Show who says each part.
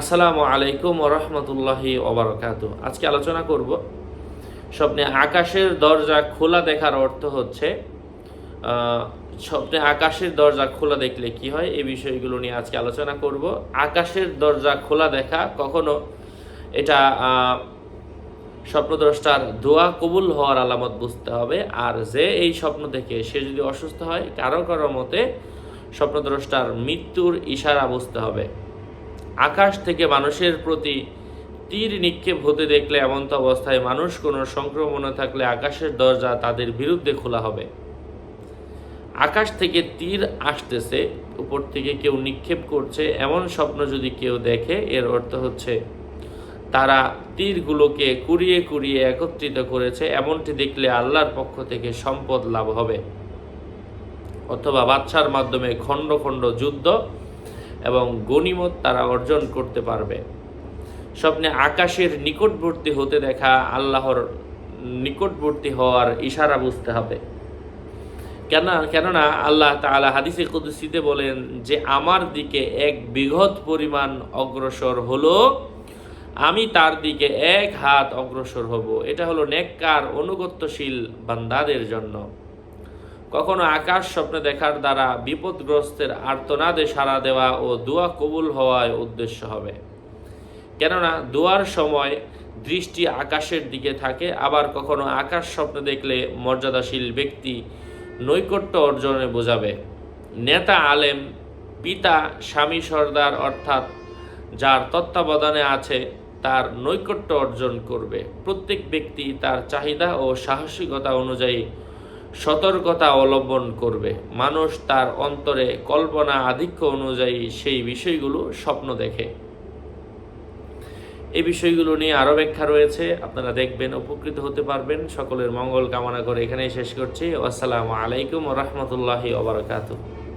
Speaker 1: আসসালামু আলাইকুম ওয়া রাহমাতুল্লাহি ওয়া বারাকাতুহু। আজকে আলোচনা করব স্বপ্নে আকাশের দরজা খোলা দেখার অর্থ হচ্ছে স্বপ্নে আকাশের দরজা খোলা দেখলে কি হয়, এই বিষয়গুলো নিয়ে আজকে আলোচনা করব। আকাশের দরজা খোলা দেখা কখনো এটা স্বপ্নদ্রষ্টার দোয়া কবুল হওয়ার আলামত বুঝতে হবে। আর যে এই স্বপ্ন দেখে সে যদি অসুস্থ হয়, কারো কারো মতে স্বপ্নদ্রষ্টার মৃত্যুর ইশারা বুঝতে হবে। আকাশ থেকে মানুষের প্রতি তীর নিক্ষেপ হতে দেখলে এমন্ত অবস্থায় মানুষ কোনো সংক্রমণে থাকলে আকাশের দরজা তাদের বিরুদ্ধে খোলা হবে। আকাশ থেকে তীর আসতেছে, উপর থেকে কেউ নিক্ষেপ করছে, এমন স্বপ্ন যদি কেউ দেখে, এর অর্থ হচ্ছে তারা তীরগুলোকে কুড়িয়ে কুড়িয়ে একত্রিত করেছে। এমনটি দেখলে আল্লাহর পক্ষ থেকে সম্পদ লাভ হবে, অথবা বাদশার মাধ্যমে খণ্ড খণ্ড যুদ্ধ এবং গনিমত তারা অর্জন করতে পারবে। স্বপ্নে আকাশের নিকটবর্তী হতে দেখা আল্লাহর নিকটবর্তী হওয়ার ইশারা বুঝতে হবে। কেননা আল্লাহ তাআলা হাদিসে কুদসিতে বলেন যে আমার দিকে এক বিঘত পরিমাণ অগ্রসর হলো, আমি তার দিকে এক হাত অগ্রসর হব। এটা হলো নেককার অনুগত্যশীল বান্দাদের জন্য। কখনো আকাশ স্বপ্নে দেখার দ্বারা বিপদগ্রস্তের আর্তনাদে সাড়া দেওয়া ও দোয়া কবুল হওয়ায় উদ্দেশ্য হবে। কেননা দোয়ার সময় দৃষ্টি আকাশের দিকে থাকে। আবার কখনো আকাশ স্বপ্নে দেখলে মর্যাদাশীল ব্যক্তি নৈকট্য অর্জনে বোঝাবে। নেতা, আলেম, পিতা, স্বামী, সর্দার অর্থাৎ যার তত্ত্বাবধানে আছে তার নৈকট্য অর্জন করবে। প্রত্যেক ব্যক্তি তার চাহিদা ও সাহসিকতা অনুযায়ী সতর্কতা অবলম্বন করবে। মানুষ তার অন্তরে কল্পনা আধিক্য অনুযায়ী সেই বিষয়গুলো স্বপ্ন দেখে। এই বিষয়গুলো নিয়ে আরও ব্যাখ্যা রয়েছে, আপনারা দেখবেন, উপকৃত হতে পারবেন। সকলের মঙ্গল কামনা করে এখানেই শেষ করছি। আসসালামু আলাইকুম ওয়া রাহমাতুল্লাহি ওয়া বারাকাতুহু।